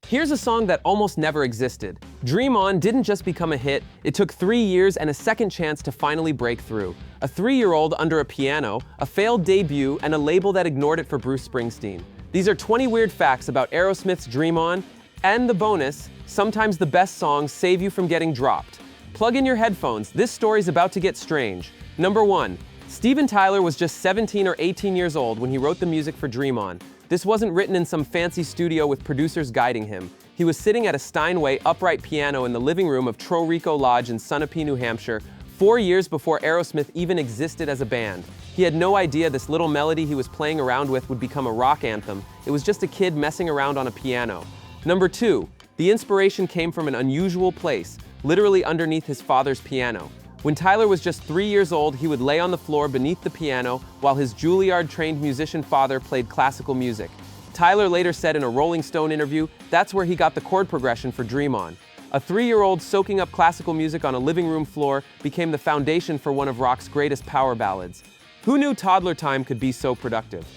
Here's a song that almost never existed. Dream On didn't just become a hit, it took 3 years and a second chance to finally break through. A 3-year-old under a piano, a failed debut, and a label that ignored it for Bruce Springsteen. These are 20 weird facts about Aerosmith's Dream On, and the bonus, sometimes the best songs save you from getting dropped. Plug in your headphones, this story's about to get strange. Number 1. Steven Tyler was just 17 or 18 years old when he wrote the music for Dream On. This wasn't written in some fancy studio with producers guiding him. He was sitting at a Steinway upright piano in the living room of Trorico Lodge in Sunapee, New Hampshire, 4 years before Aerosmith even existed as a band. He had no idea this little melody he was playing around with would become a rock anthem. It was just a kid messing around on a piano. Number 2. The inspiration came from an unusual place, literally underneath his father's piano. When Tyler was just 3 years old, he would lay on the floor beneath the piano while his Juilliard-trained musician father played classical music. Tyler later said in a Rolling Stone interview, that's where he got the chord progression for Dream On. A 3-year-old soaking up classical music on a living room floor became the foundation for one of rock's greatest power ballads. Who knew toddler time could be so productive?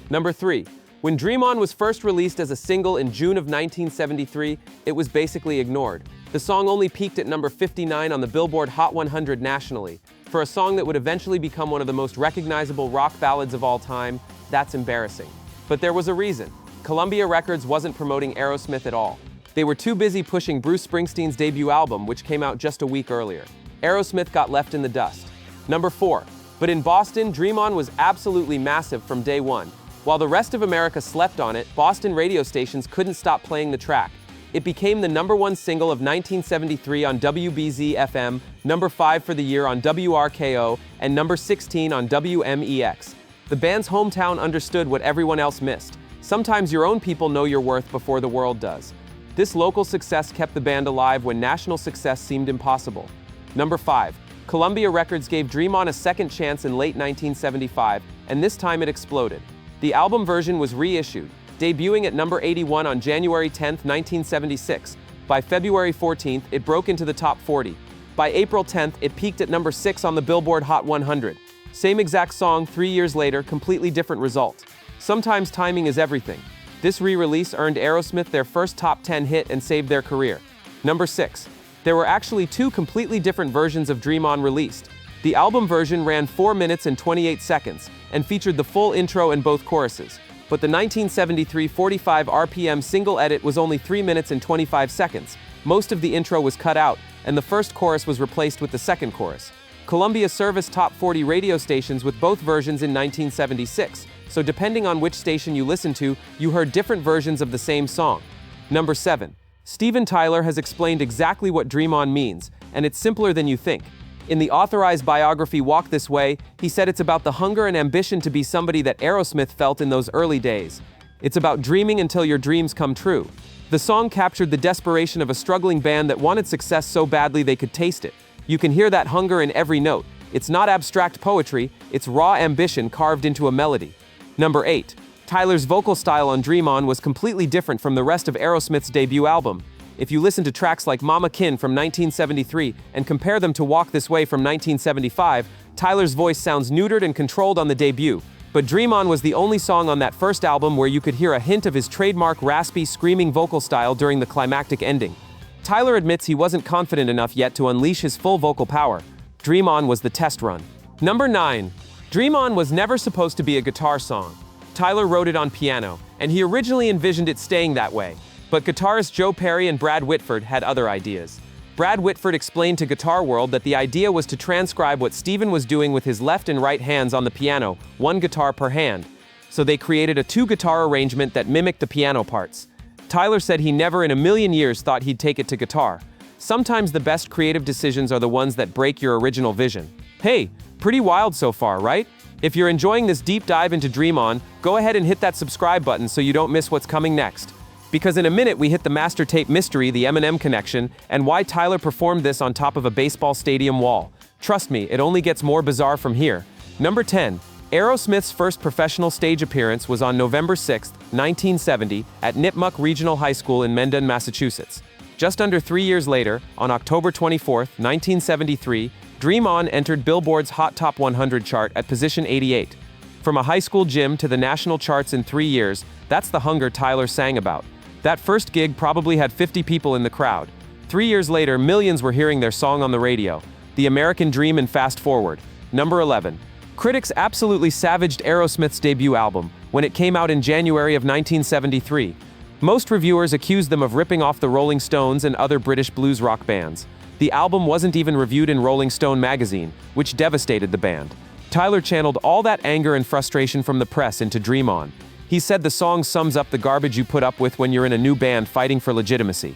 Number 3. When Dream On was first released as a single in June of 1973, it was basically ignored. The song only peaked at number 59 on the Billboard Hot 100 nationally. For a song that would eventually become one of the most recognizable rock ballads of all time, that's embarrassing. But there was a reason. Columbia Records wasn't promoting Aerosmith at all. They were too busy pushing Bruce Springsteen's debut album, which came out just a week earlier. Aerosmith got left in the dust. Number 4. But in Boston, Dream On was absolutely massive from day one. While the rest of America slept on it, Boston radio stations couldn't stop playing the track. It became the number 1 single of 1973 on WBZ-FM, number 5 for the year on WRKO, and number 16 on WMEX. The band's hometown understood what everyone else missed. Sometimes your own people know your worth before the world does. This local success kept the band alive when national success seemed impossible. Number 5. Columbia Records gave Dream On a second chance in late 1975, and this time it exploded. The album version was reissued, debuting at number 81 on January 10, 1976. By February 14th, it broke into the top 40. By April 10th, it peaked at number 6 on the Billboard Hot 100. Same exact song 3 years later, completely different result. Sometimes timing is everything. This re-release earned Aerosmith their first top 10 hit and saved their career. Number 6. There were actually 2 completely different versions of Dream On released. The album version ran 4 minutes and 28 seconds and featured the full intro and both choruses. But the 1973 45 RPM single edit was only 3 minutes and 25 seconds. Most of the intro was cut out, and the first chorus was replaced with the second chorus. Columbia serviced top 40 radio stations with both versions in 1976, so depending on which station you listened to, you heard different versions of the same song. Number 7. Steven Tyler has explained exactly what Dream On means, and it's simpler than you think. In the authorized biography Walk This Way, he said it's about the hunger and ambition to be somebody that Aerosmith felt in those early days. It's about dreaming until your dreams come true. The song captured the desperation of a struggling band that wanted success so badly they could taste it. You can hear that hunger in every note. It's not abstract poetry, it's raw ambition carved into a melody. Number 8. Tyler's vocal style on Dream On was completely different from the rest of Aerosmith's debut album. If you listen to tracks like Mama Kin from 1973 and compare them to Walk This Way from 1975, Tyler's voice sounds neutered and controlled on the debut. But Dream On was the only song on that first album where you could hear a hint of his trademark raspy, screaming vocal style during the climactic ending. Tyler admits he wasn't confident enough yet to unleash his full vocal power. Dream On was the test run. Number 9. Dream On was never supposed to be a guitar song. Tyler wrote it on piano, and he originally envisioned it staying that way. But guitarists Joe Perry and Brad Whitford had other ideas. Brad Whitford explained to Guitar World that the idea was to transcribe what Steven was doing with his left and right hands on the piano, 1 guitar per hand. So they created a 2-guitar arrangement that mimicked the piano parts. Tyler said he never in a million years thought he'd take it to guitar. Sometimes the best creative decisions are the ones that break your original vision. Hey, pretty wild so far, right? If you're enjoying this deep dive into Dream On, go ahead and hit that subscribe button so you don't miss what's coming next. Because in a minute we hit the master tape mystery, the Eminem connection, and why Tyler performed this on top of a baseball stadium wall. Trust me, it only gets more bizarre from here. Number 10. Aerosmith's first professional stage appearance was on November 6, 1970, at Nipmuc Regional High School in Mendon, Massachusetts. Just under 3 years later, on October 24, 1973, Dream On entered Billboard's Hot Top 100 chart at position 88. From a high school gym to the national charts in 3 years, that's the hunger Tyler sang about. That first gig probably had 50 people in the crowd. 3 years later, millions were hearing their song on the radio. The American Dream and Fast Forward. Number 11. Critics absolutely savaged Aerosmith's debut album when it came out in January of 1973. Most reviewers accused them of ripping off the Rolling Stones and other British blues rock bands. The album wasn't even reviewed in Rolling Stone magazine, which devastated the band. Tyler channeled all that anger and frustration from the press into Dream On. He said the song sums up the garbage you put up with when you're in a new band fighting for legitimacy.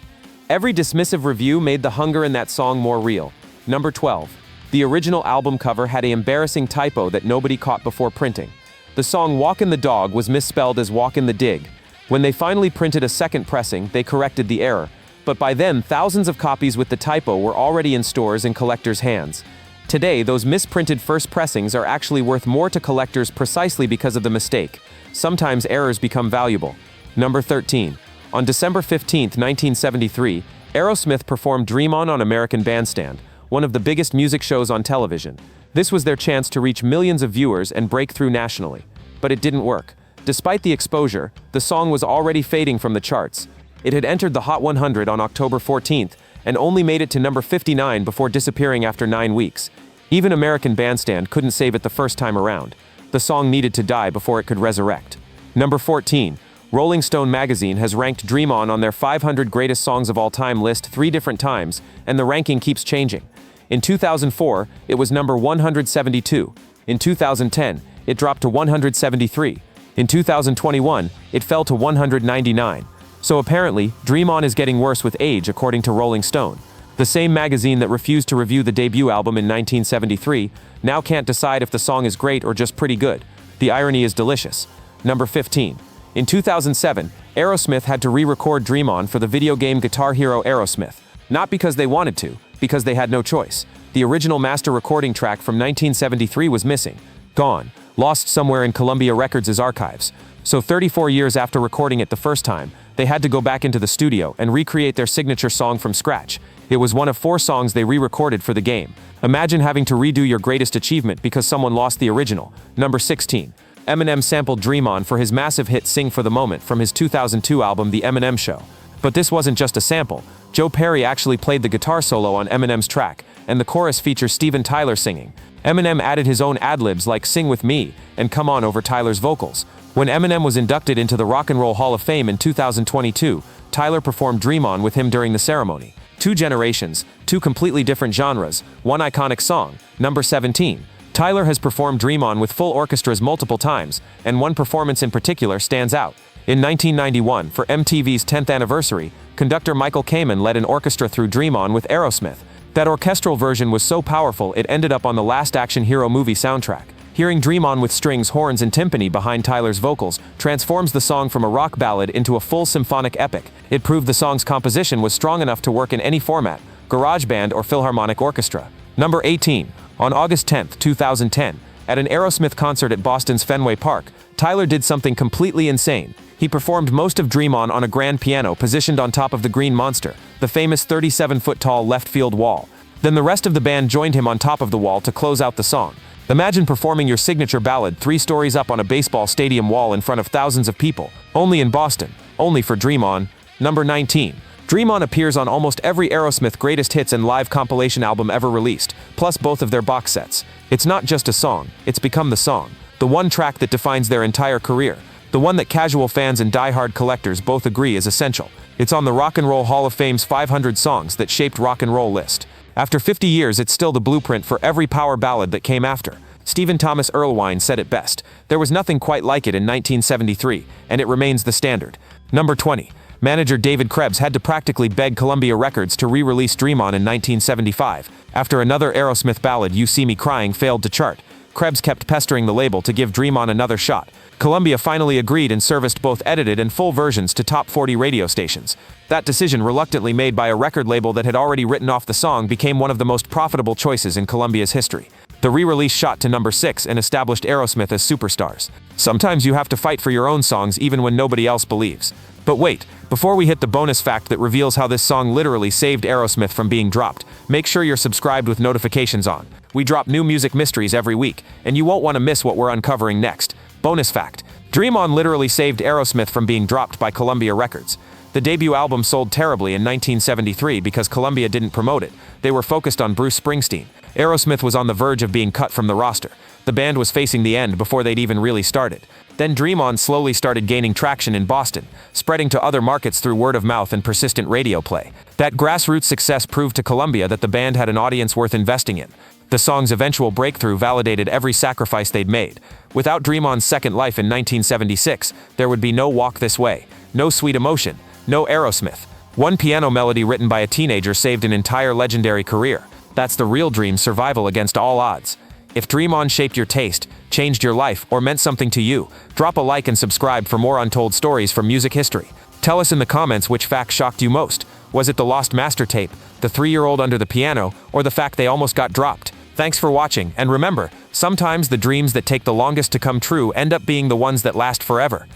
Every dismissive review made the hunger in that song more real. Number 12. The original album cover had an embarrassing typo that nobody caught before printing. The song Walkin' the Dog was misspelled as Walkin' the Dig. When they finally printed a second pressing, they corrected the error. But by then, thousands of copies with the typo were already in stores and collectors' hands. Today, those misprinted first pressings are actually worth more to collectors precisely because of the mistake. Sometimes errors become valuable. Number 13. On December 15, 1973, Aerosmith performed Dream On American Bandstand, one of the biggest music shows on television. This was their chance to reach millions of viewers and break through nationally. But it didn't work. Despite the exposure, the song was already fading from the charts. It had entered the Hot 100 on October 14th and only made it to number 59 before disappearing after 9 weeks. Even American Bandstand couldn't save it the first time around. The song needed to die before it could resurrect. Number 14. Rolling Stone magazine has ranked Dream On their 500 greatest songs of all time list 3 different times, and the ranking keeps changing. In 2004, it was number 172. In 2010, it dropped to 173. In 2021, it fell to 199. So apparently, Dream On is getting worse with age, according to Rolling Stone. The same magazine that refused to review the debut album in 1973 now can't decide if the song is great or just pretty good. The irony is delicious. Number 15. In 2007, Aerosmith had to re-record Dream On for the video game Guitar Hero Aerosmith. Not because they wanted to, because they had no choice. The original master recording track from 1973 was missing. Gone. Lost somewhere in Columbia Records' archives. So 34 years after recording it the first time, they had to go back into the studio and recreate their signature song from scratch. It was one of 4 songs they re-recorded for the game. Imagine having to redo your greatest achievement because someone lost the original. Number 16. Eminem sampled Dream On for his massive hit Sing for the Moment from his 2002 album The Eminem Show. But this wasn't just a sample. Joe Perry actually played the guitar solo on Eminem's track, and the chorus features Steven Tyler singing. Eminem added his own ad-libs like Sing With Me and Come On over Tyler's vocals. When Eminem was inducted into the Rock and Roll Hall of Fame in 2022, Tyler performed Dream On with him during the ceremony. 2 generations, 2 completely different genres, 1 iconic song. Number 17. Tyler has performed Dream On with full orchestras multiple times, and one performance in particular stands out. In 1991, for MTV's 10th anniversary, conductor Michael Kamen led an orchestra through Dream On with Aerosmith. That orchestral version was so powerful it ended up on the Last Action Hero movie soundtrack. Hearing Dream On with strings, horns, and timpani behind Tyler's vocals transforms the song from a rock ballad into a full symphonic epic. It proved the song's composition was strong enough to work in any format, garage band or philharmonic orchestra. Number 18. On August 10, 2010, at an Aerosmith concert at Boston's Fenway Park, Tyler did something completely insane. He performed most of Dream On a grand piano positioned on top of the Green Monster, the famous 37-foot-tall left field wall. Then the rest of the band joined him on top of the wall to close out the song. Imagine performing your signature ballad 3 stories up on a baseball stadium wall in front of thousands of people. Only in Boston. Only for Dream On. Number 19. Dream On appears on almost every Aerosmith greatest hits and live compilation album ever released, plus both of their box sets. It's not just a song, it's become the song. The one track that defines their entire career. The one that casual fans and die-hard collectors both agree is essential. It's on the Rock and Roll Hall of Fame's 500 songs that shaped rock and roll list. After 50 years, it's still the blueprint for every power ballad that came after. Stephen Thomas Erlewine said it best. There was nothing quite like it in 1973, and it remains the standard. Number 20. Manager David Krebs had to practically beg Columbia Records to re-release Dream On in 1975. After another Aerosmith ballad, You See Me Crying, failed to chart. Krebs kept pestering the label to give Dream On another shot. Columbia finally agreed and serviced both edited and full versions to top 40 radio stations. That decision, reluctantly made by a record label that had already written off the song, became one of the most profitable choices in Columbia's history. The re-release shot to number 6 and established Aerosmith as superstars. Sometimes you have to fight for your own songs even when nobody else believes. But wait, before we hit the bonus fact that reveals how this song literally saved Aerosmith from being dropped, make sure you're subscribed with notifications on. We drop new music mysteries every week, and you won't want to miss what we're uncovering next. Bonus fact. Dream On literally saved Aerosmith from being dropped by Columbia Records. The debut album sold terribly in 1973 because Columbia didn't promote it. They were focused on Bruce Springsteen. Aerosmith was on the verge of being cut from the roster. The band was facing the end before they'd even really started. Then Dream On slowly started gaining traction in Boston, spreading to other markets through word of mouth and persistent radio play. That grassroots success proved to Columbia that the band had an audience worth investing in. The song's eventual breakthrough validated every sacrifice they'd made. Without Dream On's second life in 1976, there would be no Walk This Way, no Sweet Emotion, no Aerosmith. One piano melody written by a teenager saved an entire legendary career. That's the real Dream's survival against all odds. If Dream On shaped your taste, changed your life, or meant something to you, drop a like and subscribe for more untold stories from music history. Tell us in the comments which fact shocked you most. Was it the lost master tape, the 3-year-old under the piano, or the fact they almost got dropped? Thanks for watching, and remember, sometimes the dreams that take the longest to come true end up being the ones that last forever.